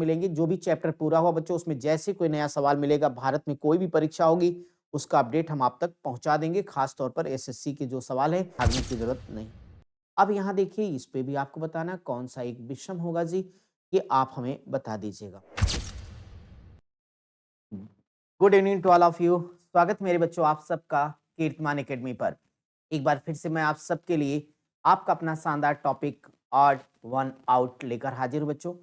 मिलेंगे। जो भी चैप्टर पूरा हुआ बच्चों, उसमें जैसे कोई नया सवाल मिलेगा, भारत में कोई भी परीक्षा होगी, उसका अपडेट हम आप तक पहुँचा देंगे। खास तौर पर एसएससी के जो सवाल हैं, भागने की ज़रूरत नहीं। अब यहाँ देखिए, इस पे भी आपको बताना कौन-सा एक विषम होगा जी, ये आप हमें बता दीजिएगा। Good evening to all of you. स्वागत मेरे बच्चों आप सबका कीर्तिमान एकेडमी पर। एक बार फिर से मैं आप सबके लिए आपका अपना शानदार टॉपिक ऑड वन आउट लेकर हाजिर हूँ बच्चों।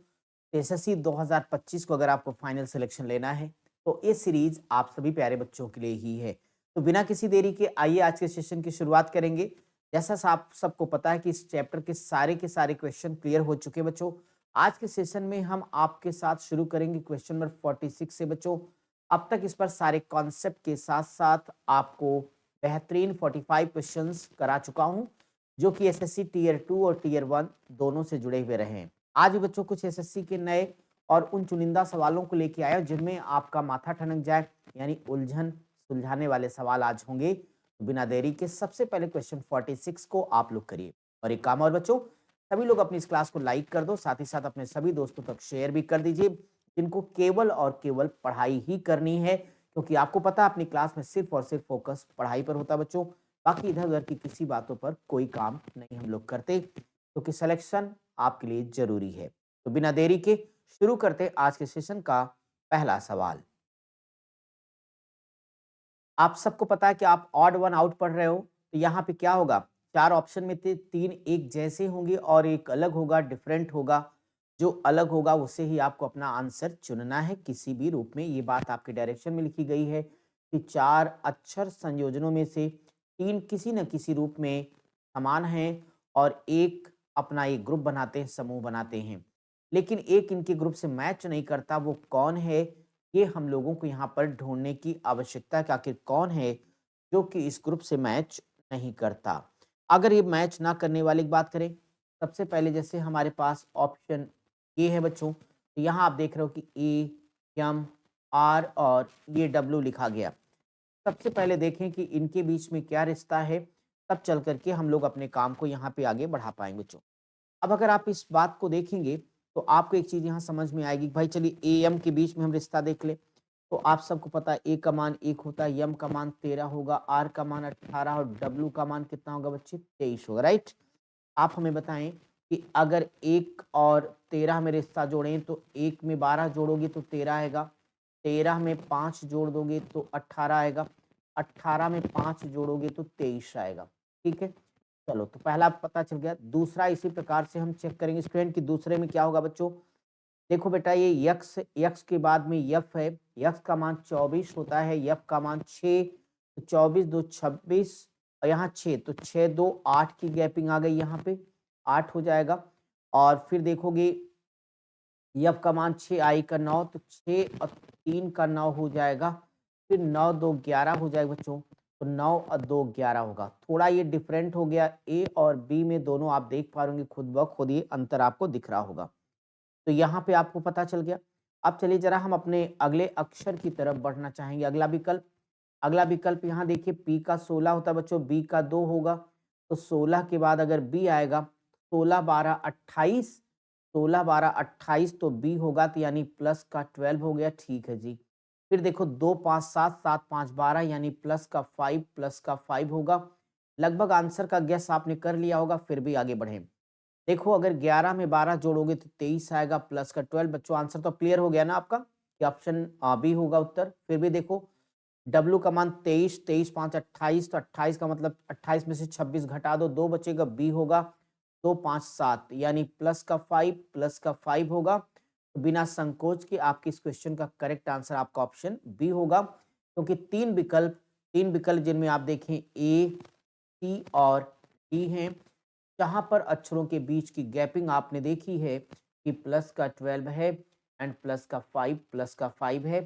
एसएससी 2025 को अगर आपको फाइनल सिलेक्शन लेना है तो ये सीरीज आप सभी प्यारे बच्चों के लिए ही है। तो बिना किसी देरी के आइए आज के सेशन की शुरुआत करेंगे। जैसा आप सबको पता है कि इस चैप्टर के सारे क्वेश्चन क्लियर हो चुके हैं बच्चों। आज के सेशन में हम आपके साथ शुरू करेंगे क्वेश्चन नंबर 46 से बच्चों। अब तक इस पर सारे कॉन्सेप्ट के साथ-साथ आपको बेहतरीन 45 क्वेश्चंस करा चुका हूं, जो कि एसएससी टियर 2 और टियर 1 दोनों से जुड़े हुए रहे हैं। आज भी बच्चों कुछ एसएससी के नए और उन चुनिंदा सवालों को लेके आया हूं, जिनमें आपका माथा ठनक जाए, यानी उलझन सुलझाने वाले सवाल आज होंगे। तो बिना देरी के सबसे पहले क्वेश्चन 46 को आप लोग करिए। और एक काम और बच्चों, सभी लोग अपनी इस क्लास को लाइक कर दो, साथ ही साथ अपने सभी दोस्तों तक शेयर भी कर दीजिए, जिनको केवल और केवल पढ़ाई ही करनी है, क्योंकि आपको पता है अपनी क्लास में सिर्फ और सिर्फ फोकस पढ़ाई पर होता है बच्चों। बाकी इधर-उधर की किसी बातों पर कोई काम नहीं हम लोग करते, क्योंकि सिलेक्शन आपके लिए ज़रूरी है। तो बिना देरी के शुरू करते हैं आज के सेशन का पहला सवाल। आप सबको पता है कि आप ऑड वन आउट पढ़ रहे हो, तो यहाँ पे क्या होगा? 4 ऑप्शन में से 3 एक जैसे होंगे और एक अलग होगा, डिफरेंट होगा। जो अलग होगा उसे ही आपको अपना आंसर चुनना है किसी भी रूप में। ये बात आपके डायरेक्शन में लिखी गई है कि 4 अक्षर संयोजनों में से 3 किसी न किसी रूप में समान हैं और एक अपना एक ग्रुप बनाते हैं, समूह बनाते हैं। लेकिन एक इनके ग्रुप से मैच नहीं करता, वो कौन है? ये हम लोगों को यहाँ पर ढूँढने की आवश्यकता है कि आखिर कौन है जो कि इस ग्रुप से मैच नहीं करता। अगर ये मैच ना करने वाले की बात करें, सबसे पहले जैसे हमारे पास ऑप्शन ए है बच्चों, तो यहाँ आप देख रहे हो कि ए, एम, आर और ये डब्ल्यू लिखा गया। सबसे पहले देखें कि इनके बीच में क्या रिश्ता है, तब चल कर के हम लोग अपने काम को यहाँ पे आगे बढ़ा पाएँगे बच्चों। अब अगर आप इस बात को देखेंगे, तो आपको एक चीज़ यहाँ समझ में आएगी कि भाई चलिए ए, एम के बीच में हम रिश्ता देख लें। तो आप सबको पता है ए का मान 1 होता है, एम का मान 13 होगा, आर का मान 18 और डब्ल्यू का मान कितना होगा बच्चे? 23 होगा, राइट? आप हमें बताएँ कि अगर 1 और 13 में रिश्ता जोड़ें तो 1 में 12 जोड़ोगे तो 13 आएगा, 13 में 5 जोड़ दोगे तो 18 आएगा, 18 में 5 जोड़ोगे तो 23 आएगा, ठीक है? चलो, तो पहला पता चल गया। दूसरा इसी प्रकार से हम चेक करेंगे स्टूडेंट कि दूसरे में क्या होगा बच्चों? देखो बेटा, ये यक्स यक्स के बाद में यफ है, यक्स का मान 24 होता है, यफ का मान 6, तो 24 2 26 और यहाँ 6, तो 6 2 8 की गैपिंग आ गई यहाँ पे, 8 हो जाएगा। और फिर देखोगे यफ का मान 6, आई का 9, तो 6 और 3 का 9 हो जाएगा, फिर 9 2 11 हो जाएगा बच्चों, तो 9 और 2 11 होगा। थोड़ा ये डिफरेंट हो गया, ए और बी में दोनों आप देख पा रहे होंगे, खुद ब खुद ये अंतर आपको दिख रहा होगा। तो यहाँ पे आपको पता चल गया। अब चलिए ज़रा हम अपने अगले अक्षर की तरफ बढ़ना चाहेंगे। अगला विकल्प यहाँ देखिए, पी का 16 होता है बच्चों, बी का 2 होगा, तो 16 के बाद अगर बी आएगा, 16 12 28, 16 12 28 तो बी होगा, तो यानी प्लस का 12 हो गया, ठीक है जी। फिर देखो 2 5 7 7 5 12 यानी प्लस का 5 होगा। लगभग आंसर का गेस आपने कर लिया होगा, फिर भी आगे बढ़ें। देखो अगर 11 में 12 जोड़ोगे तो 23 आएगा, प्लस का 12। बच्चों आंसर तो क्लियर हो गया ना आपका कि ऑप्शन बी होगा उत्तर। फिर भी देखो डब्ल्यू का मान 23, 23 5 28, तो 28 का मतलब 28 में से 26 घटा दो, 2 बचेगा, बी होगा 2 5 7 यानी प्लस का 5 होगा। तो बिना संकोच के आपके इस क्वेश्चन का करेक्ट आंसर आपका ऑप्शन बी होगा, क्योंकि तीन विकल्प जिनमें आप देखें ए, सी और डी हैं, जहाँ पर अक्षरों के बीच की गैपिंग आपने देखी है कि प्लस का 12 है एंड प्लस का 5 है,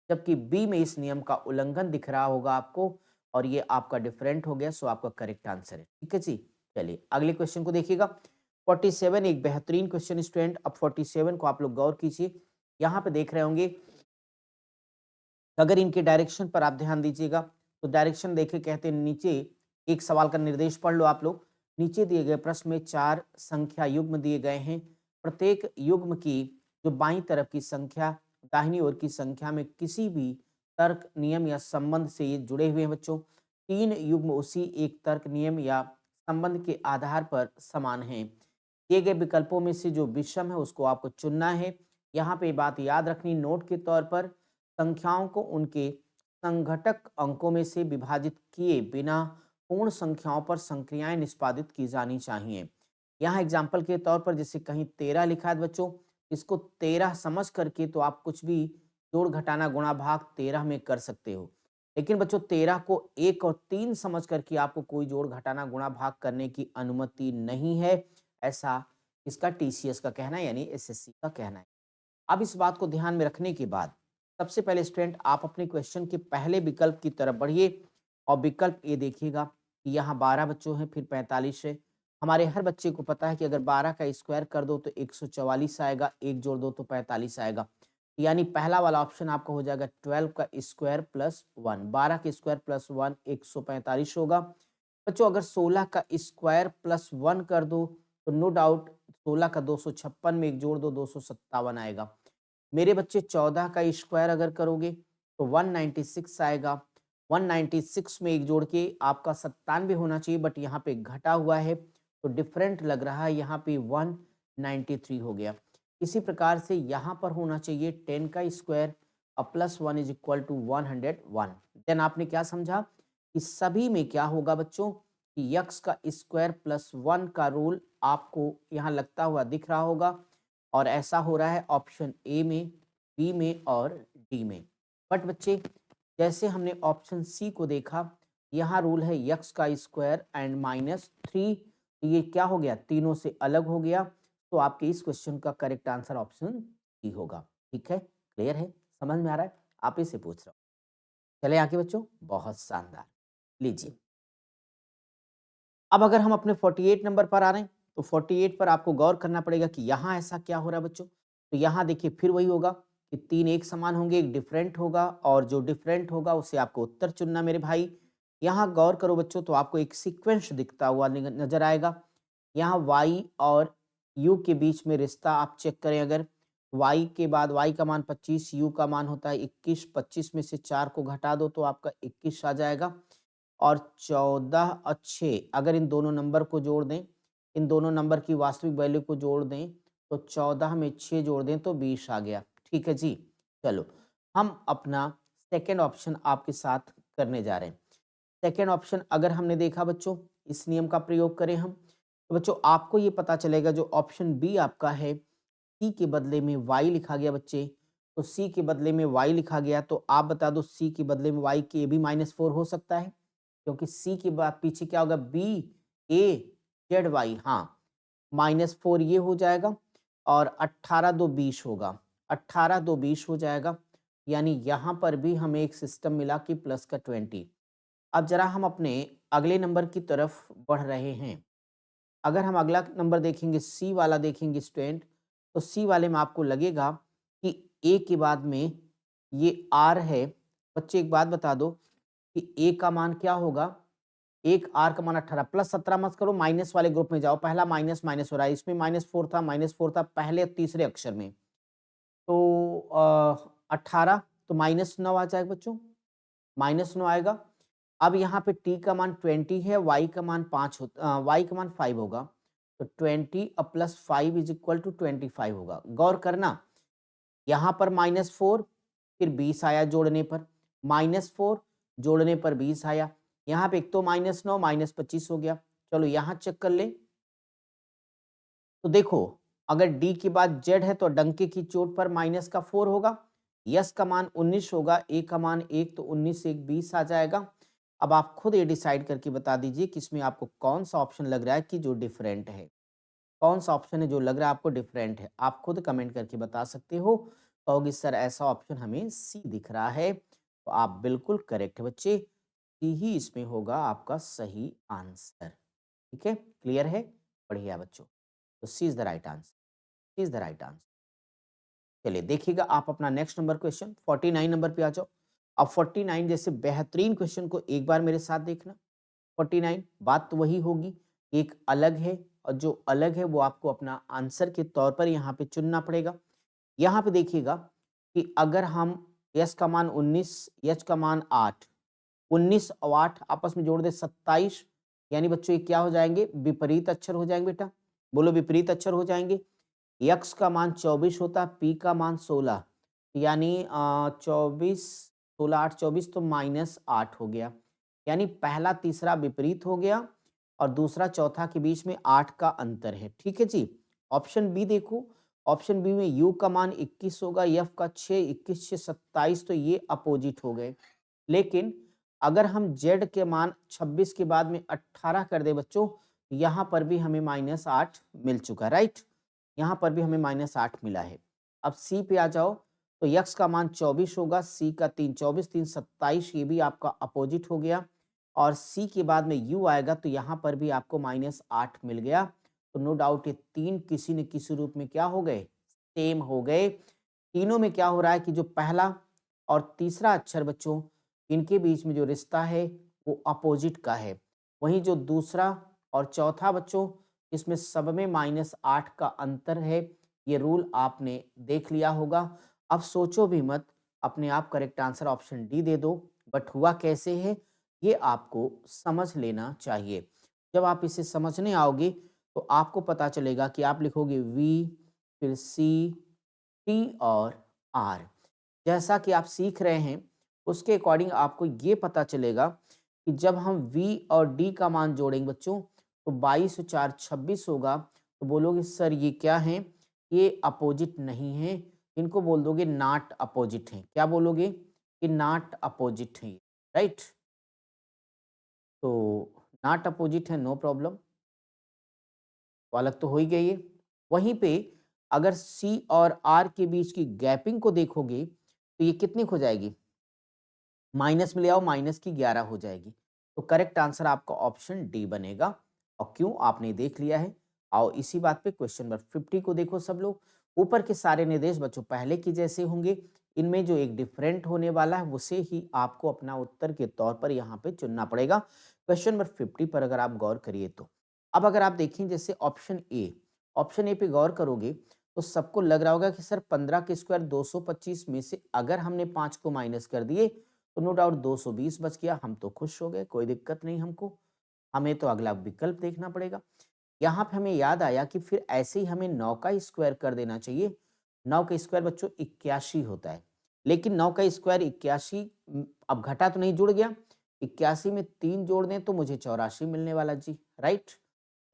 जबकि बी में इस नियम का उल्लंघन दिख रहा होगा आपको और ये आपका डिफरेंट हो गया, सो आपका करेक्ट आंसर है, ठीक है जी। चलिए अगले क्वेश्चन को देखिएगा। 47 एक बेहतरीन क्वेश्चन स्टूडेंट। अब 47 को आप लोग गौर कीजिए, यहाँ पे देख रहे होंगे, अगर इनके डायरेक्शन पर आप ध्यान दीजिएगा, तो डायरेक्शन देखे कहते हैं नीचे एक सवाल का निर्देश पढ़ लो आप लोग। नीचे दिए गए प्रश्न में 4 संख्या युग्म दिए गए हैं। प्रत्येक युग्म की जो बाईं तरफ की संख्या दाहिनी ओर की संख्या में किसी भी तर्क नियम या संबंध से ये जुड़े हुए हैं बच्चों। 3 युग्म उसी एक तर्क नियम या संबंध के आधार पर समान हैं। दिए गए विकल्पों में से जो विषम है उसको आपको चुनना है। यहाँ पे बात याद रखनी नोट के तौर पर, संख्याओं को उनके संघटक अंकों में से विभाजित किए बिना पूर्ण संख्याओं पर संक्रियाएं निष्पादित की जानी चाहिए। यहाँ एग्जाम्पल के तौर पर जैसे कहीं 13 लिखा है बच्चों, इसको 13 समझ करके तो आप कुछ भी जोड़ घटाना गुणा भाग 13 में कर सकते हो। लेकिन बच्चों 13 को 1 और 3 समझ करके आपको कोई जोड़ घटाना गुणा भाग करने की अनुमति नहीं है। ऐसा इसका टीसीएस का कहना है, यानी एसएससी का कहना है। अब इस बात को ध्यान में रखने के बाद सबसे पहले स्टूडेंट आप अपने क्वेश्चन के पहले विकल्प की तरफ बढ़िए और विकल्प ए देखिएगा कि यहाँ 12 बच्चों हैं फिर 45 है। हमारे हर बच्चे को पता है कि अगर 12 का स्क्वायर कर दो तो 144 आएगा, एक जोड़ दो तो 45 आएगा। यानी पहला वाला ऑप्शन आपका हो जाएगा 12 का स्क्वायर प्लस 1, 12 का स्क्वायर प्लस 1 145 होगा। बच्चों अगर 16 का स्क्वायर प्लस 1 कर दो तो नो डाउट 16 का 256 में एक जोड़ दो 257 आएगा। मेरे बच्चे 14 का स्क्वायर अगर करोगे तो 196 आएगा। 196 में एक जोड़ के आपका 97 होना चाहिए, बट यहाँ पे घटा हुआ है तो डिफरेंट लग रहा है, यहाँ पे 193 हो गया। इसी प्रकार से यहाँ पर होना चाहिए 10 का स्क्वायर और plus 1 is equal to 101। Then आपने क्या समझा कि सभी में क्या होगा बच्चों कि यक्स का स्क्वायर प्लस 1 का रूल आपको यहाँ लगता हुआ दिख रहा होगा, और ऐसा हो रहा है ऑप्शन ए में, बी में और डी में। बट बच्चे जैसे हमने ऑप्शन सी को देखा, यहाँ रूल है यक्स का स्क्वायर एंड -3, तो ये क्या हो गया तीनों से अलग हो गया। तो आपके इस क्वेश्चन का करेक्ट आंसर ऑप्शन सी होगा। ठीक है, क्लियर है, समझ में आ रहा है? आप ही से पूछ रहा हूँ। चले आगे बच्चों, बहुत शानदार। लीजिए अब अगर हम अपने 48 नंबर पर आ रहे हैं तो 48 पर आपको गौर करना पड़ेगा कि यहाँ ऐसा क्या हो रहा है बच्चों। तो यहाँ देखिए फिर वही होगा कि 3 एक समान होंगे, एक डिफरेंट होगा, और जो डिफरेंट होगा उससे आपको उत्तर चुनना मेरे भाई। यहाँ गौर करो बच्चों तो आपको एक सीक्वेंस दिखता हुआ नजर आएगा। यहाँ y और u के बीच में रिश्ता आप चेक करें, अगर y के बाद y का मान 25, u का मान होता है 21, 25 में से 4 को घटा दो तो आपका 21 आ जाएगा। और 14 और 6 अगर इन दोनों नंबर को जोड़ दें, इन दोनों नंबर की वास्तविक वैल्यू को जोड़ दें तो 14 में 6 जोड़ दें तो 20 आ गया। ठीक है जी, चलो हम अपना सेकेंड ऑप्शन आपके साथ करने जा रहे हैं। सेकेंड ऑप्शन अगर हमने देखा बच्चों, इस नियम का प्रयोग करें हम, तो बच्चों आपको ये पता चलेगा जो ऑप्शन बी आपका है, सी के बदले में वाई लिखा गया बच्चे, तो सी के बदले में वाई लिखा गया, तो आप बता दो सी के बदले में वाई के भी -4 हो सकता है, क्योंकि सी के बाद पीछे क्या होगा बी ए जेड वाई, हाँ -4 ये हो जाएगा, और 18 दो 20 होगा, 18 दो 20 हो जाएगा। यानी यहाँ पर भी हमें एक सिस्टम मिला कि प्लस का 20। अब जरा हम अपने अगले नंबर की तरफ बढ़ रहे हैं। अगर हम अगला नंबर देखेंगे, सी वाला देखेंगे स्टूडेंट, तो सी वाले में आपको लगेगा कि ए के बाद में ये आर है। बच्चे एक बात बता दो कि ए का मान क्या होगा, एक आर का मान 18, प्लस 17 मत करो, माइनस वाले ग्रुप में जाओ, पहला माइनस माइनस हो रहा है, इसमें -4 था पहले तीसरे अक्षर में, तो 18 तो -9 आ जाएगा बच्चों, -9 आएगा। अब यहाँ पे t का मान 20 है, y का मान 5 होता, y का मान 5 होगा, तो 20 और प्लस 5 इज इक्वल टू 25 होगा। गौर करना यहाँ पर -4 फिर 20 आया जोड़ने पर, -4 जोड़ने पर 20 आया, यहाँ पे एक तो -9 -25 हो गया। चलो यहाँ चेक कर ले, तो देखो अगर d के बाद z है तो डंके की चोट पर माइनस का 4 होगा, यस का मान 19 होगा, ए का मान 1, तो 19 से 1 20 आ जाएगा। अब आप खुद ये डिसाइड करके बता दीजिए कि इसमें आपको कौन सा ऑप्शन लग रहा है कि जो डिफरेंट है, कौन सा ऑप्शन है जो लग रहा है आपको डिफरेंट है। आप खुद कमेंट करके बता सकते हो, कहोगे सर ऐसा ऑप्शन हमें सी दिख रहा है, तो आप बिल्कुल करेक्ट बच्चे, सी ही इसमें होगा आपका सही आंसर। ठीक है, क्लियर है, बढ़िया बच्चों, तो C is the right answer, C is the right answer. चलिए देखिएगा आप अपना नेक्स्ट नंबर क्वेश्चन 49 नंबर पे आ जाओ। अब 49 जैसे बेहतरीन क्वेश्चन को एक बार मेरे साथ देखना। 49 बात तो वही होगी, एक अलग है, और जो अलग है वो आपको अपना आंसर के तौर पर यहाँ पे चुनना पड़ेगा। यहाँ पे देखिएगा कि अगर हम यस का मान 19, एच का मान 8, 19 और 8 आपस में जोड़ दें 27, यानी बच्चों ये क्या हो जाएंगे? विपरीत अक्षर हो जाएंगे बेटा। बोलो विपरीत अक्षर हो जाएंगे। यक्स का मान 24 होता है, पी का मान 16, यानी 24, 16, 8, 24 तो -8 हो गया। यानी पहला तीसरा विपरीत हो गया और दूसरा चौथा के बीच में 8 का अंतर है। ठीक है जी। ऑप्शन बी देखो, ऑप्शन बी में यू का मान 21 होगा, एफ का 6, 21 6 27, तो ये अपोजिट हो गए। लेकिन अगर हम जेड के मान 26 के बाद में 18 कर दे बच्चों, यहाँ पर भी हमें -8 मिल चुका, राइट। यहाँ पर भी हमें -8 मिला है। अब सी पे आ जाओ, तो यक्स का मान 24 होगा, सी का 3, 24 3 27, ये भी आपका अपोजिट हो गया। और सी के बाद में यू आएगा तो यहाँ पर भी आपको -8 मिल गया। तो नो डाउट ये तीन किसी न किसी रूप में क्या हो गए? सेम हो गए। तीनों में क्या हो रहा है कि जो पहला और तीसरा अक्षर बच्चों, इनके बीच में जो रिश्ता है वो अपोजिट का है। वहीं जो दूसरा और चौथा बच्चों, इसमें सब में -8 का अंतर है। ये रूल आपने देख लिया होगा। अब सोचो भी मत, अपने आप करेक्ट आंसर ऑप्शन डी दे दो। बट हुआ कैसे है, ये आपको समझ लेना चाहिए। जब आप इसे समझने आओगे तो आपको पता चलेगा कि आप लिखोगे वी, फिर सी, टी और आर। जैसा कि आप सीख रहे हैं, उसके अकॉर्डिंग आपको ये पता चलेगा कि जब हम वी और डी का मान जोड़ेंगे बच्चों, तो 22 और 4 26 होगा। तो बोलोगे सर ये क्या है? ये अपोजिट नहीं है। इनको बोल दोगे नॉट अपोजिट है। क्या बोलोगे? कि नॉट अपोजिट है, राइट। तो नॉट अपोजिट है, नो प्रॉब्लम। तो अलग तो हो ही गई है। वहीं पे अगर सी और आर के बीच की गैपिंग को देखोगे तो ये कितनी हो जाएगी? माइनस में ले आओ, माइनस की 11 हो जाएगी। तो करेक्ट आंसर आपका ऑप्शन डी बनेगा। और क्यों, आपने देख लिया है। आओ इसी बात पे क्वेश्चन नंबर 50 को देखो सब लोग। ऊपर के सारे निर्देश बच्चों पहले की जैसे होंगे। इनमें जो एक डिफरेंट होने वाला है उसे ही आपको अपना उत्तर के तौर पर यहाँ पे चुनना पड़ेगा। क्वेश्चन नंबर 50 पर अगर आप गौर करिए तो अब अगर आप देखें जैसे ऑप्शन ए पे गौर करोगे तो सबको लग रहा होगा कि सर 15 के स्क्वायर 225 में से अगर हमने 5 को माइनस कर दिए तो नो डाउट 220 बच गया, हम तो खुश हो गए, कोई दिक्कत नहीं हमको। हमें तो अगला विकल्प देखना पड़ेगा। यहाँ पे हमें याद आया कि फिर ऐसे ही हमें 9 का स्क्वायर कर देना चाहिए। 9 का स्क्वायर बच्चों 81 होता है। लेकिन 9 का स्क्वायर 81, अब घटा तो नहीं, जुड़ गया। 81 में 3 जोड़ दें तो मुझे 84 मिलने वाला जी, राइट।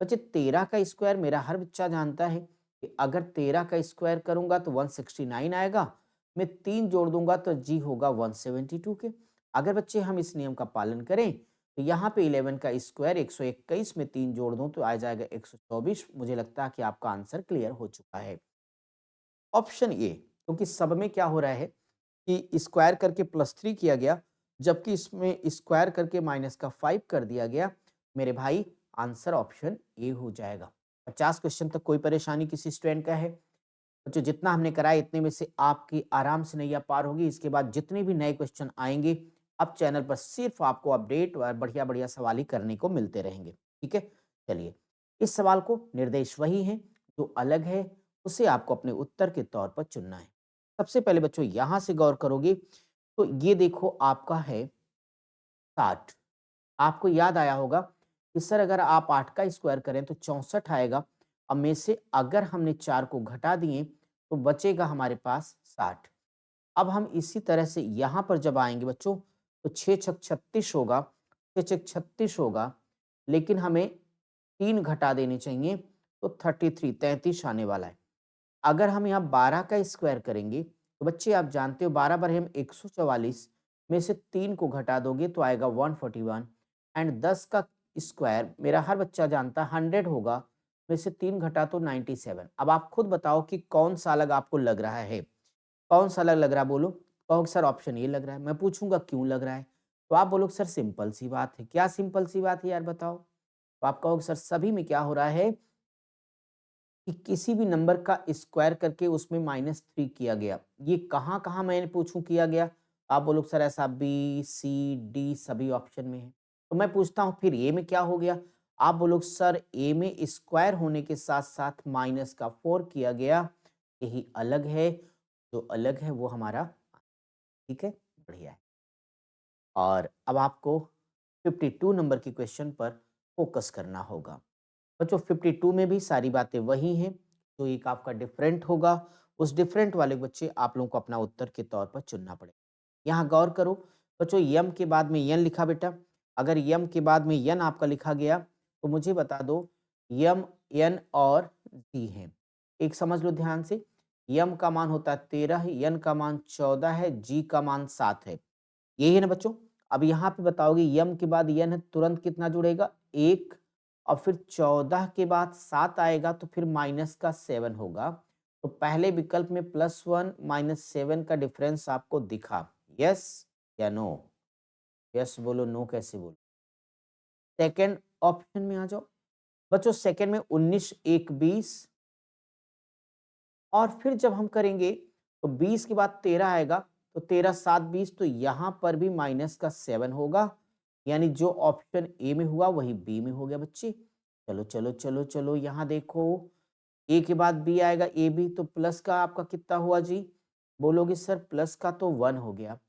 बच्चे 13 का स्क्वायर मेरा हर बच्चा जानता है कि अगर 13 का स्क्वायर करूंगा तो 169 आएगा। मैं 3 जोड़ दूंगा तो जी होगा 172 के। अगर बच्चे हम इस नियम का पालन करें तो यहाँ पे 11 का स्क्वायर 121 में 3 जोड़ दूं तो आ जाएगा 124। मुझे लगता है कि आपका आंसर क्लियर हो चुका है। ऑप्शन ए, क्योंकि सब में क्या हो रहा है कि स्क्वायर करके +3 किया गया, जबकि इसमें स्क्वायर करके -5 कर दिया गया। मेरे भाई आंसर ऑप्शन ए हो जाएगा। 50 क्वेश्चन तक कोई परेशानी किसी स्टूडेंट का है? बच्चों जितना हमने कराया इतने में से आपकी आराम से नैया पार होगी। इसके बाद जितने भी नए क्वेश्चन आएंगे, अब चैनल पर सिर्फ आपको अपडेट और बढ़िया बढ़िया सवाल ही करने को मिलते रहेंगे। ठीक है, चलिए इस सवाल को निर्देश वही है, जो अलग है उसे आपको अपने उत्तर के तौर पर चुनना है। सबसे पहले बच्चों यहां से गौर करोगे तो ये देखो आपका है 60। आपको याद आया होगा कि सर अगर आप 8 का स्क्वायर करें तो 64 आएगा। अब में से अगर हमने 4 को घटा दिए तो बचेगा हमारे पास 60। अब हम इसी तरह से यहाँ पर जब आएंगे बच्चों तो 6 छक 36 होगा, 6 छक 36 होगा। लेकिन हमें 3 घटा देने चाहिए तो 33 आने वाला है। अगर हम यहाँ 12 का स्क्वायर करेंगे तो बच्चे आप जानते हो 12 बार हम 144 में से 3 को घटा दोगे तो आएगा 141। एंड 10 का स्क्वायर मेरा हर बच्चा जानता है 100 होगा, में से 3 घटा तो 97। अब आप खुद बताओ कि कौन सा अलग आपको लग रहा है? कौन सा अलग लग रहा है बोलो? कहोगे सर ऑप्शन ये लग रहा है। मैं पूछूंगा क्यों लग रहा है, तो आप बोलोगे सर सिंपल सी बात है। क्या सिंपल सी बात है यार बताओ? तो आप कहोगे सर सभी में क्या हो रहा है कि किसी भी नंबर का स्क्वायर करके उसमें -3 किया गया। ये कहाँ-कहाँ मैंने पूछूँ किया गया? आप बोलोगे सर ऐसा बी, सी, डी सभी ऑप्शन में है। तो मैं पूछता हूँ फिर ए में क्या हो गया? आप बोलोगे सर ए में स्क्वायर होने के साथ-साथ -4 किया गया, यही अलग है। जो अलग है वो हमारा, ठीक है, बढ़िया है। और अब आपको 52 नंबर की क्वेश्चन पर फोकस करना होगा। बच्चों 52 में भी सारी बातें वही हैं, तो एक आपका डिफरेंट होगा, उस डिफरेंट वाले बच्चे आप लोगों को अपना उत्तर के तौर पर चुनना पड़ेगा। यहाँ गौर करो बच्चों, यम के बाद में यन लिखा बेटा, अगर यम के बाद में यन आपका लिखा गया तो मुझे बता दो यम, यन और जी है। एक समझ लो ध्यान से, यम का मान होता है 13, यन का मान 14 है, जी का मान 7 है। यही है ना बच्चों? अब यहाँ पे बताओगे यम के बाद यन है, तुरंत कितना जुड़ेगा? 1, और फिर 14 के बाद 7 आएगा तो फिर माइनस का 7 होगा। तो पहले विकल्प में +1 -7 का डिफरेंस आपको दिखा। यस या नो? यस बोलो, नो कैसे बोलो? सेकंड ऑप्शन में आ जाओ। बच्चों सेकंड में 19 1 20, और फिर जब हम करेंगे तो 20 के बाद 13 आएगा, तो 13 7 20, तो यहाँ पर भी माइनस का 7 होगा। यानी जो ऑप्शन ए में हुआ वही बी में हो गया बच्चे। चलो चलो चलो चलो, यहाँ देखो, ए के बाद बी आएगा, ए बी, तो प्लस का आपका कितना हुआ जी? बोलोगे सर प्लस का तो 1 हो गया।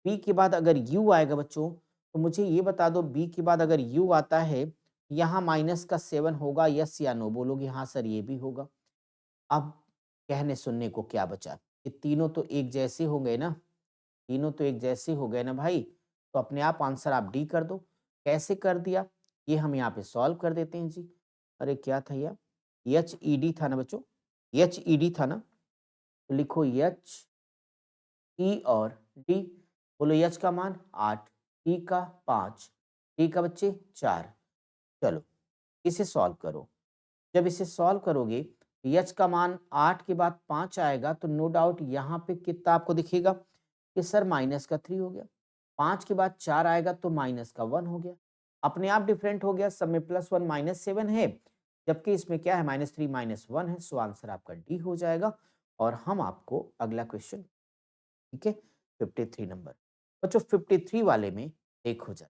बी के बाद अगर यू आएगा बच्चों, तो मुझे ये बता दो बी के बाद अगर यू आता है, यहाँ माइनस का 7 होगा, यस या नो? बोलोगे हाँ सर ये भी होगा। अब कहने सुनने को क्या बचा? ये तीनों तो एक जैसे हो गए ना, तीनों तो एक जैसे हो गए ना भाई, तो अपने आप आंसर आप डी कर दो। कैसे कर दिया? ये हम यहाँ पे सॉल्व कर देते हैं जी। अरे क्या था यार, एच ई डी था ना बच्चों, एच ई डी था ना, तो लिखो एच ई और डी। बोलो एच का मान 8, ई का 5, डी का बच्चे 4। चलो इसे सॉल्व करो। जब इसे सॉल्व करोगे, एच का मान 8 के बाद 5 आएगा, तो नो डाउट यहाँ पे कितना आपको दिखेगा कि सर माइनस का 3 हो गया। 5 के बाद 4 आएगा तो माइनस का 1 हो गया। अपने आप डिफरेंट हो गया, सब में +1 -7 है, जबकि इसमें क्या है -3 -1 है, सो आंसर आपका डी हो जाएगा। और हम आपको अगला क्वेश्चन, ठीक है, 53 नंबर। बच्चों 53 वाले में एक हो जाए,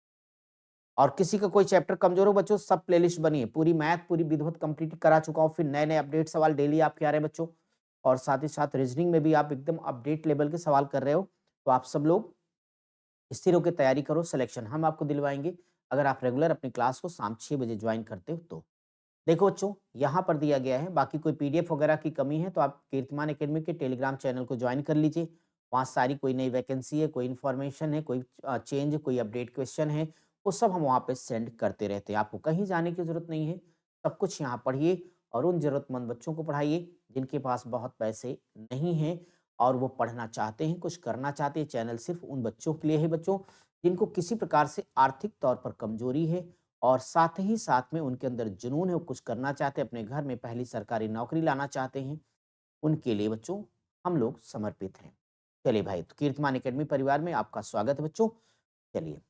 और किसी का कोई चैप्टर कमजोर हो बच्चों, सब प्लेलिस्ट बनी है, पूरी मैथ पूरी विधिवत कंप्लीट करा चुका हूँ, फिर नए नए अपडेट सवाल डेली आपके आ रहे हैं बच्चों, और साथ ही साथ रीजनिंग में भी आप एकदम अपडेट लेवल के सवाल कर रहे हो। तो आप सब लोग स्थिर होकर तैयारी करो, सिलेक्शन हम आपको दिलवाएंगे अगर आप रेगुलर अपनी क्लास को शाम 6 बजे ज्वाइन करते हो तो। देखो बच्चों यहाँ पर दिया गया है, बाकी कोई पीडीएफ वगैरह की कमी है तो आप कीर्तिमान एकेडमी के टेलीग्राम चैनल को ज्वाइन कर लीजिए। वहाँ सारी कोई नई वैकेंसी है, कोई इन्फॉर्मेशन है, कोई चेंज, कोई अपडेट क्वेश्चन है, वो सब हम वहाँ पे सेंड करते रहते हैं। आपको कहीं जाने की ज़रूरत नहीं है, सब कुछ यहाँ पढ़िए और उन ज़रूरतमंद बच्चों को पढ़ाइए जिनके पास बहुत पैसे नहीं हैं और वो पढ़ना चाहते हैं, कुछ करना चाहते हैं। चैनल सिर्फ उन बच्चों के लिए है बच्चों, जिनको किसी प्रकार से आर्थिक तौर पर कमजोरी है और साथ ही साथ में उनके अंदर जुनून है, वो कुछ करना चाहते हैं, अपने घर में पहली सरकारी नौकरी लाना चाहते हैं, उनके लिए बच्चों हम लोग समर्पित हैं। चलिए भाई, तो कीर्तिमान एकेडमी परिवार में आपका स्वागत है बच्चों। चलिए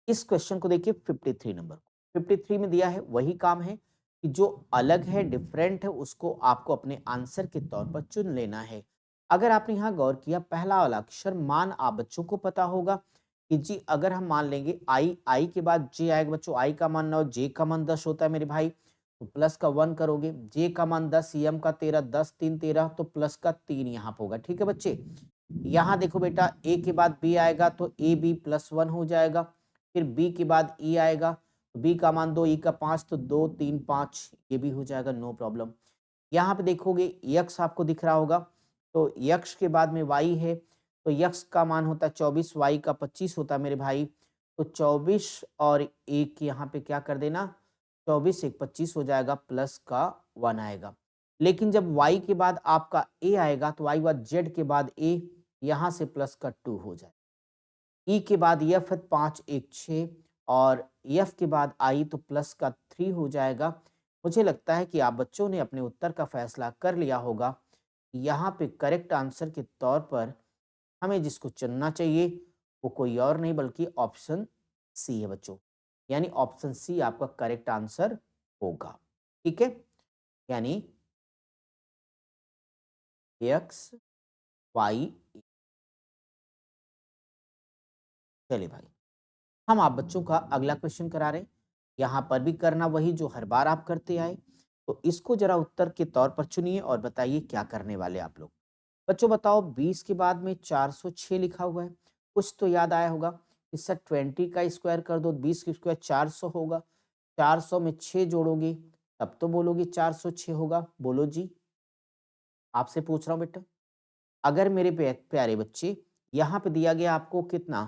इस क्वेश्चन को देखिए 53 नंबर को। 53 में दिया है वही काम है कि जो अलग है, डिफरेंट है, उसको आपको अपने आंसर के तौर पर चुन लेना है। अगर आपने यहाँ गौर किया, पहला वाला अक्षर मान आप बच्चों को पता होगा कि जी अगर हम मान लेंगे आई, आई के बाद जे आएगा बच्चों, आई का मान 9, जे का मान 10 होता है मेरे भाई, तो प्लस का 1 करोगे, जे का मान 10, एम का 13, 10 3 13, तो प्लस का 3 यहाँ पे होगा। ठीक है बच्चे, यहाँ देखो बेटा ए के बाद बी आएगा तो ए बी +1 हो जाएगा, फिर बी के बाद ई आएगा, तो बी का मान 2, ई का 5, तो 2 3 5 ये भी हो जाएगा, नो प्रॉब्लम। यहाँ पे देखोगे यक्स आपको दिख रहा होगा, तो यक्स के बाद में वाई है, तो यक्स का मान होता है 24, वाई का 25 होता है मेरे भाई, तो 24 और 1 यहाँ पे क्या कर देना, 24 1 25 हो जाएगा, प्लस का 1 आएगा। लेकिन जब वाई के बाद आपका ए आएगा, तो वाई के बाद जेड के बाद ए, यहाँ से प्लस का 2 हो जाएगा। ई के बाद एफ है 5 1 6, और एफ के बाद आई तो प्लस का 3 हो जाएगा। मुझे लगता है कि आप बच्चों ने अपने उत्तर का फैसला कर लिया होगा। यहाँ पे करेक्ट आंसर के तौर पर हमें जिसको चुनना चाहिए वो कोई और नहीं बल्कि ऑप्शन सी है बच्चों, यानी ऑप्शन सी आपका करेक्ट आंसर होगा। ठीक है, यानी एक्स वाई। चलिए भाई, हम आप बच्चों का अगला क्वेश्चन करा रहे हैं। यहाँ पर भी करना वही जो हर बार आप करते आए, तो इसको जरा उत्तर के तौर पर चुनिए और बताइए क्या करने वाले आप लोग। बच्चों बताओ 20 के बाद में 406 लिखा हुआ है, कुछ तो याद आया होगा। इस सर 20 का स्क्वायर कर दो, 20 का स्क्वायर 400 होगा, 400 में 6 जोड़ोगे तब तो बोलोगे 406 होगा। बोलो जी, आपसे पूछ रहा हूँ बेटा। अगर मेरे प्यारे बच्चे यहाँ पे दिया गया आपको कितना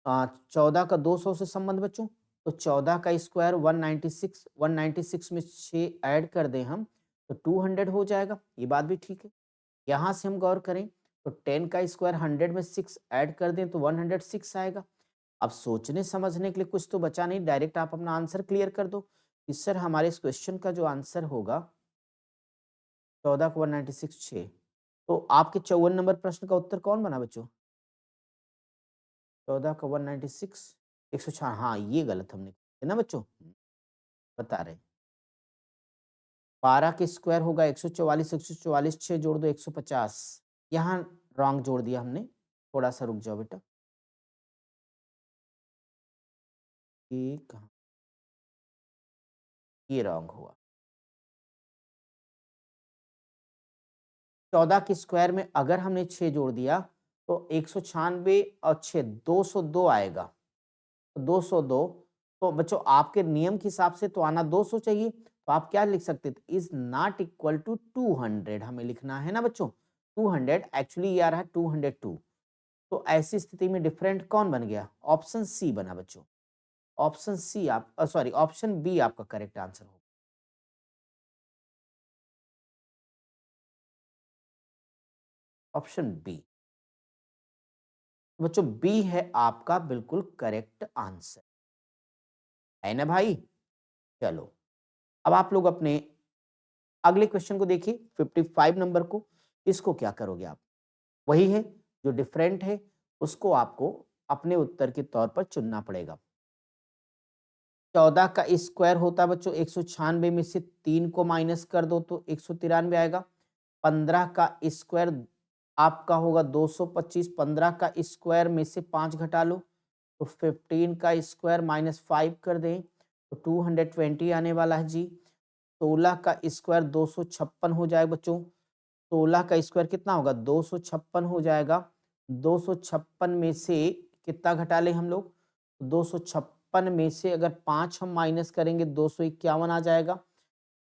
14 का 200 से संबंध बच्चों, तो 14 का स्क्वायर 196, 196 में 6 ऐड कर दें हम तो 200 हो जाएगा। ये बात भी ठीक है। यहाँ से हम गौर करें तो 10 का स्क्वायर 100 में 6 ऐड कर दें तो 106 आएगा। अब सोचने समझने के लिए कुछ तो बचा नहीं, डायरेक्ट आप अपना आंसर क्लियर कर दो कि सर हमारे इस क्वेश्चन का जो आंसर होगा 14 को 196 6। तो आपके 54 नंबर प्रश्न का उत्तर कौन बना बच्चों? 14 का 196 106। हाँ, ये गलत हमने है ना बच्चों? बता रहे। 12 के स्क्वायर होगा 144, 144 6 जोड़ दो 150। यहाँ रॉन्ग जोड़ दिया हमने। थोड़ा सा रुक जाओ बेटा। ये कहाँ? ये रॉन्ग हुआ। 14 के स्क्वायर में अगर हमने 6 जोड़ दिया तो 196 और 6 202 आएगा। 202। तो बच्चों आपके नियम के हिसाब से तो आना 200 चाहिए, तो आप क्या लिख सकते थे? इज नॉट इक्वल टू 200 हमें लिखना है ना बच्चों। 200 एक्चुअली ये आ रहा है 202। तो ऐसी स्थिति में डिफरेंट कौन बन गया? ऑप्शन सी बना बच्चों। ऑप्शन सी आप सॉरी ऑप्शन बी आपका करेक्ट आंसर होगा। ऑप्शन बी बच्चों, बी है आपका बिल्कुल करेक्ट आंसर, है ना भाई? चलो, अब आप लोग अपने अगले क्वेश्चन को देखिए 55 नंबर को। इसको क्या करोगे आप? वही है जो डिफरेंट है उसको आपको अपने उत्तर के तौर पर चुनना पड़ेगा। 14 का स्क्वायर होता है बच्चों 196 में से 3 को माइनस कर दो तो 193 आएगा। 15 का स्क्वायर आपका होगा 225, 15 का स्क्वायर में से 5 घटा लो तो 15 का स्क्वायर माइनस 5 कर दें तो 220 आने वाला है जी। 16 का स्क्वायर 256 हो जाएगा बच्चों। 16 का स्क्वायर कितना होगा? 256 हो जाएगा। 256 में से कितना घटा लें हम लोग? 256 में से अगर 5 हम माइनस करेंगे 251 आ जाएगा।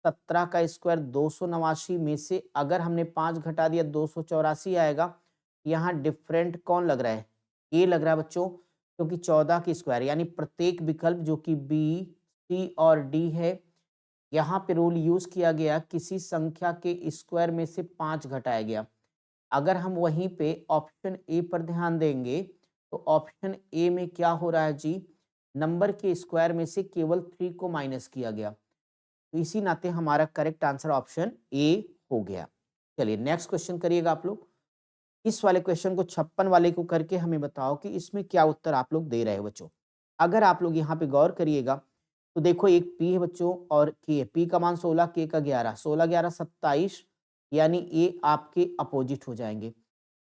17 का स्क्वायर 289 में से अगर हमने 5 घटा दिया 284 आएगा। यहाँ डिफरेंट कौन लग रहा है? ए लग रहा है बच्चों, क्योंकि 14 की स्क्वायर यानी प्रत्येक विकल्प जो कि बी, सी और डी है, यहाँ पे रूल यूज किया गया किसी संख्या के स्क्वायर में से 5 घटाया गया। अगर हम वहीं पे ऑप्शन ए पर ध्यान देंगे तो ऑप्शन ए में क्या हो रहा है जी? नंबर के स्क्वायर में से केवल 3 को माइनस किया गया। तो इसी नाते हमारा करेक्ट आंसर ऑप्शन ए हो गया। चलिए नेक्स्ट क्वेश्चन करिएगा आप लोग। इस वाले क्वेश्चन को 56 वाले को करके हमें बताओ कि इसमें क्या उत्तर आप लोग दे रहे हो बच्चों। अगर आप लोग यहाँ पे गौर करिएगा तो देखो एक पी है बच्चों और के है। पी का मान 16, के का 11, 16 11 27, यानी ये आपके अपोजिट हो जाएंगे।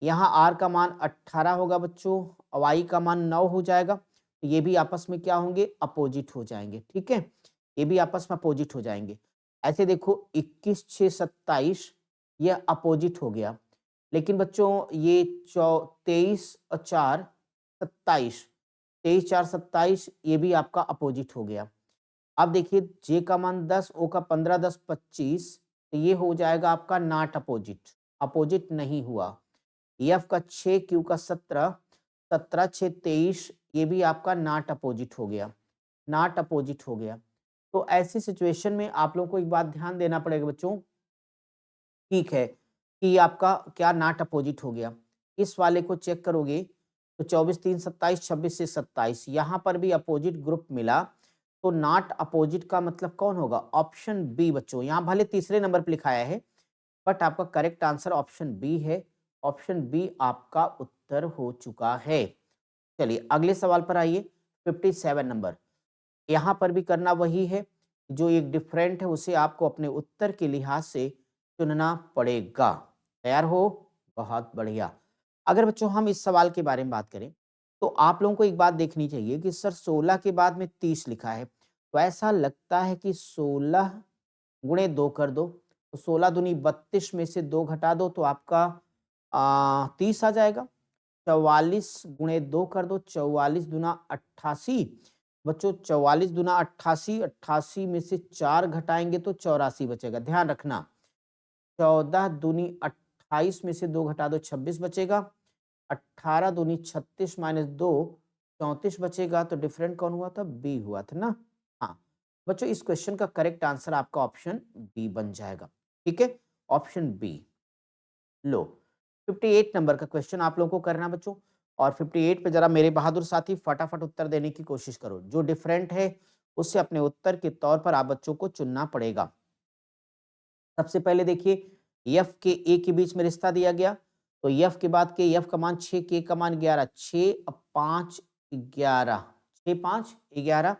यहाँ आर का मान 18 होगा बच्चों, वाई का मान 9 हो जाएगा, तो ये भी आपस में क्या होंगे? अपोजिट हो जाएंगे। ठीक है, ये भी आपस में अपोजिट हो जाएंगे। ऐसे देखो 21 6 27 यह अपोजिट हो गया, लेकिन बच्चों ये 23 और 4 27, 23 4 27 ये भी आपका अपोजिट हो गया। अब देखिए जे का मान 10, ओ का 15 10 25, तो ये हो जाएगा आपका नॉट अपोजिट, अपोजिट नहीं हुआ। एफ का 6, क्यू का 17, 17 6 23 ये भी आपका नॉट अपोजिट हो गया, नॉट अपोजिट हो गया। तो ऐसी सिचुएशन में आप लोगों को एक बात ध्यान देना पड़ेगा बच्चों, ठीक है, कि ये आपका क्या नॉट अपोजिट हो गया। इस वाले को चेक करोगे तो 24 3 27, 26 से 27 यहाँ पर भी अपोजिट ग्रुप मिला, तो नॉट अपोजिट का मतलब कौन होगा? ऑप्शन बी बच्चों। यहाँ भले तीसरे नंबर पर लिखाया है बट आपका करेक्ट आंसर ऑप्शन बी है। ऑप्शन बी आपका उत्तर हो चुका है। चलिए अगले सवाल पर आइए 57 नंबर। यहाँ पर भी करना वही है, जो एक डिफरेंट है उसे आपको अपने उत्तर के लिहाज से चुनना पड़ेगा। तैयार हो? बहुत बढ़िया। अगर बच्चों हम इस सवाल के बारे में बात करें तो आप लोगों को एक बात देखनी चाहिए कि सर 16 के बाद में 30 लिखा है, तो ऐसा लगता है कि 16 गुणे 2 कर दो, तो 16 दूनी 32 में से 2 घटा दो तो आपका 30 आ जाएगा। 44 गुणे 2 कर दो, 44 दूना 88। बच्चों 44 दूना 88, 88 में से 4 घटाएंगे तो 84 बचेगा। ध्यान रखना 14 दूनी 28 में से 2 घटा दो 26 बचेगा। 18 दूनी 36 माइनस 2 34 बचेगा। तो डिफरेंट कौन हुआ था? बी हुआ था ना। हाँ बच्चों इस क्वेश्चन का करेक्ट आंसर आपका ऑप्शन बी बन जाएगा। ठीक है, ऑप्शन बी। लो 58 नंबर का क्वेश्चन आप लोगों को करना बच्चों, और 58 पे जरा मेरे बहादुर साथी फटाफट उत्तर देने की कोशिश करो। जो डिफरेंट है उससे अपने उत्तर के तौर पर आप बच्चों को चुनना पड़ेगा। सबसे पहले देखिए एफ के ए के बीच में रिश्ता दिया गया, तो एफ के बाद के एफ का मान 6 के का मान 11, 6 5 11, 6 5 11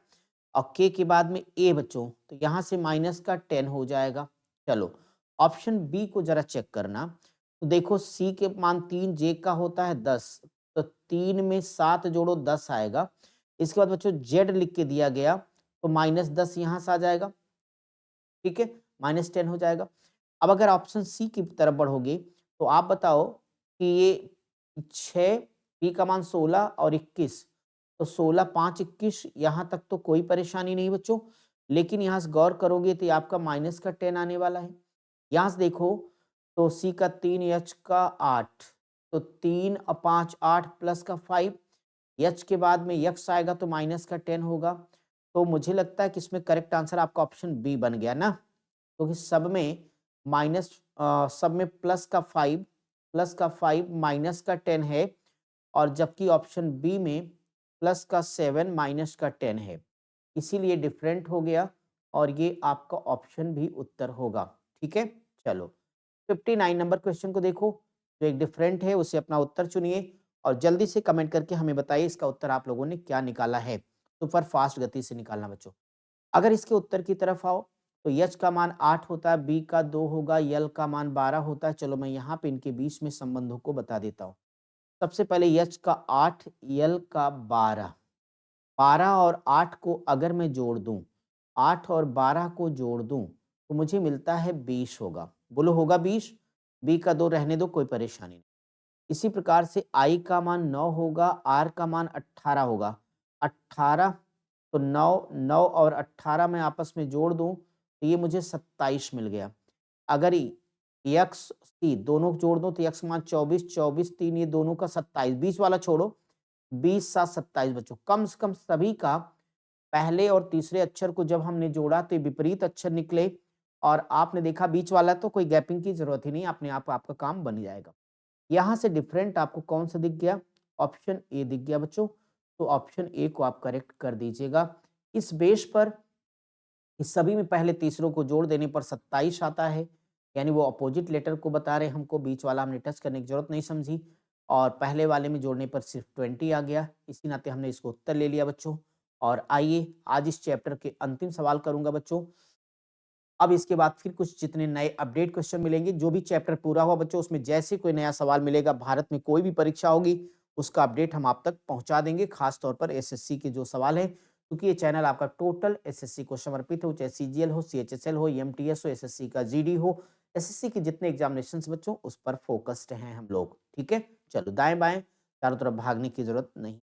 और के बाद में ए बच्चों, तो यहाँ से माइनस का 10 हो जाएगा। चलो ऑप्शन बी को जरा चेक करना, तो देखो सी के मान 3, जे का होता है 10, तो 3 में 7 जोड़ो 10 आएगा। इसके बाद बच्चों जेड लिख के दिया गया, तो -10 यहाँ से आ जाएगा। ठीक है, -10 हो जाएगा। अब अगर ऑप्शन सी की तरफ बढ़ोगे तो आप बताओ कि ये 6 पी का मान 16 और 21, तो 16 5 21 यहाँ तक तो कोई परेशानी नहीं बच्चों, लेकिन यहाँ से गौर करोगे तो ये आपका माइनस का 10 आने वाला है। यहाँ से देखो तो सी का 3 एच का 8, तो 3 और 5 8 प्लस का 5, एच के बाद में यक्स आएगा तो माइनस का 10 होगा। तो मुझे लगता है कि इसमें करेक्ट आंसर आपका ऑप्शन बी बन गया ना, क्योंकि सब में सब में प्लस का 5 माइनस का 10 है, और जबकि ऑप्शन बी में प्लस का 7 माइनस का 10 है, इसीलिए डिफरेंट हो गया और ये आपका ऑप्शन भी उत्तर होगा। ठीक है, चलो 59 नंबर क्वेश्चन को देखो, जो एक डिफरेंट है उसे अपना उत्तर चुनिए और जल्दी से कमेंट करके हमें बताइए इसका उत्तर आप लोगों ने क्या निकाला है। सुपर फास्ट गति से निकालना बच्चों। अगर इसके उत्तर की तरफ आओ तो यच का मान 8 होता है, बी का 2 होगा, यल का मान 12 होता है। चलो मैं यहाँ पे इनके बीच में संबंधों को बता देता हूँ। सबसे पहले यच का 8, यल का 12, 12 और 8 को अगर मैं जोड़ दूं, 8 और 12 को जोड़ दूं तो मुझे मिलता है 20 होगा। बोलो होगा 20? बी का 2 रहने दो, कोई परेशानी नहीं। इसी प्रकार से आई का मान 9 होगा, आर का मान 18 होगा। 18 तो 9 9 और 18 में आपस में जोड़ दूं तो ये मुझे 27 मिल गया। अगर यक्स सी दोनों जोड़ दो तो यक्स मान 24, 24 3 ये दोनों का 27, 20 वाला छोड़ो, 20 7 27 बच्चों। कम से कम सभी का पहले और तीसरे अक्षर को जब हमने जोड़ा तो ये विपरीत अक्षर निकले, और आपने देखा बीच वाला तो कोई गैपिंग की जरूरत ही नहीं, अपने आप आपका काम बन जाएगा। यहाँ से डिफरेंट आपको कौन सा दिख गया? ऑप्शन ए दिख गया बच्चों, तो ऑप्शन ए को आप करेक्ट कर दीजिएगा। इस बेस पर इस सभी में पहले तीसरों को जोड़ देने पर 27 आता है, यानी वो अपोजिट लेटर को बता रहे हमको, बीच वाला हमने टच करने की जरूरत नहीं समझी, और पहले वाले में जोड़ने पर सिर्फ 20 आ गया। इसी नाते हमने इसको उत्तर ले लिया बच्चों। और आइए आज इस चैप्टर के अंतिम सवाल करूंगा बच्चों। अब इसके बाद फिर कुछ जितने नए अपडेट क्वेश्चन मिलेंगे, जो भी चैप्टर पूरा हुआ बच्चों उसमें जैसे कोई नया सवाल मिलेगा, भारत में कोई भी परीक्षा होगी उसका अपडेट हम आप तक पहुंचा देंगे, खास तौर पर एसएससी के जो सवाल है, क्योंकि ये चैनल आपका टोटल एसएससी को समर्पित हो, चाहे सीजीएल हो, सीएचएसएल हो, एमटीएस हो, एसएससी का जीडी हो, एसएससी के जितने एग्जामिनेशन बच्चों उस पर फोकस्ड हैं हम लोग। ठीक है, चलो दाएं बाएं चारों तरफ भागने की जरूरत नहीं।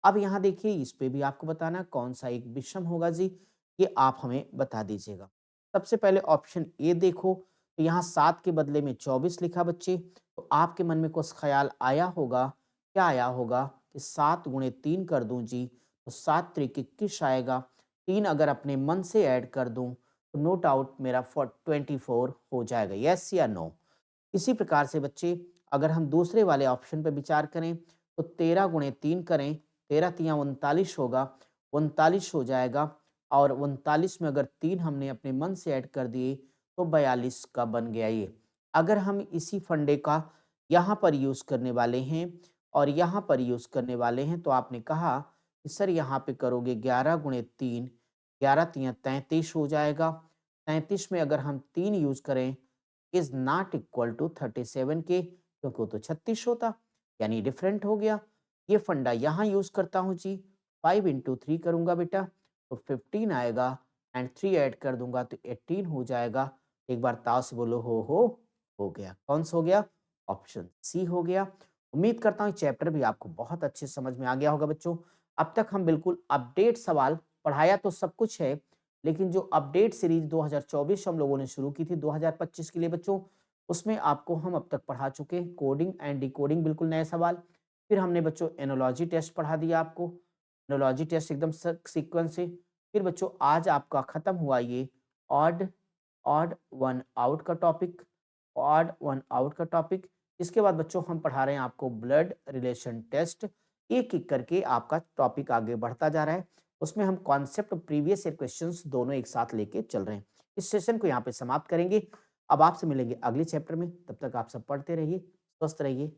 अब यहाँ देखिए इस पे भी आपको बताना कौन सा एक विषम होगा जी, ये आप हमें बता दीजिएगा। सबसे पहले ऑप्शन ए देखो, तो यहाँ 7 के बदले में 24 लिखा बच्चे, तो आपके मन में कुछ ख्याल आया होगा, क्या आया होगा कि 7 गुणे 3 कर दूं जी, तो 7 त्रिक 21 आएगा। 3 अगर अपने मन से ऐड कर दूं तो नो डाउट मेरा 24 हो जाएगा। यस या नो? इसी प्रकार से बच्चे अगर हम दूसरे वाले ऑप्शन पर विचार करें तो 13 गुणे 3 करें, 13 तियां 39 होगा, 39 हो जाएगा, और 39 में अगर 3 हमने अपने मन से ऐड कर दिए तो 42 का बन गया ये। अगर हम इसी फंडे का यहाँ पर यूज़ करने वाले हैं और यहाँ पर यूज़ करने वाले हैं, तो आपने कहा कि सर यहाँ पे करोगे 11 गुणे 3, 11 तियां 33 हो जाएगा। 33 में अगर हम 3 यूज़ करें इज नॉट इक्वल टू 37 के, क्योंकि वो तो 36 होता, यानी डिफरेंट हो गया। ये फंडा यहाँ यूज करता हूँ जी, 5 इंटू 3 करूंगा बेटा तो 15 आएगा, एंड 3 ऐड कर दूंगा तो 18 हो जाएगा। एक बार ताव से बोलो हो गया। कौन सा हो गया? ऑप्शन सी हो गया। उम्मीद करता हूँ चैप्टर भी आपको बहुत अच्छे से समझ में आ गया होगा बच्चों। अब तक हम बिल्कुल अपडेट सवाल पढ़ाया तो सब कुछ है, लेकिन जो अपडेट सीरीज 2024 हम लोगों ने शुरू की थी 2025 के लिए बच्चों, उसमें आपको हम अब तक पढ़ा चुके हैं कोडिंग एंड डिकोडिंग बिल्कुल नए सवाल। फिर हमने बच्चों एनोलॉजी टेस्ट पढ़ा दिया आपको, एनोलॉजी टेस्ट एकदम सीक्वेंस से। फिर बच्चों आज आपका खत्म हुआ ये ऑड ऑड वन आउट का टॉपिक, ऑड वन आउट का टॉपिक। इसके बाद बच्चों हम पढ़ा रहे हैं आपको ब्लड रिलेशन टेस्ट। एक एक करके आपका टॉपिक आगे बढ़ता जा रहा है। उसमें हम कॉन्सेप्ट प्रीवियस ईयर क्वेश्चंस दोनों एक साथ लेके चल रहे हैं। इस सेशन को यहाँ पे समाप्त करेंगे। अब आपसे मिलेंगे अगले चैप्टर में, तब तक आप सब पढ़ते रहिए, स्वस्थ रहिए।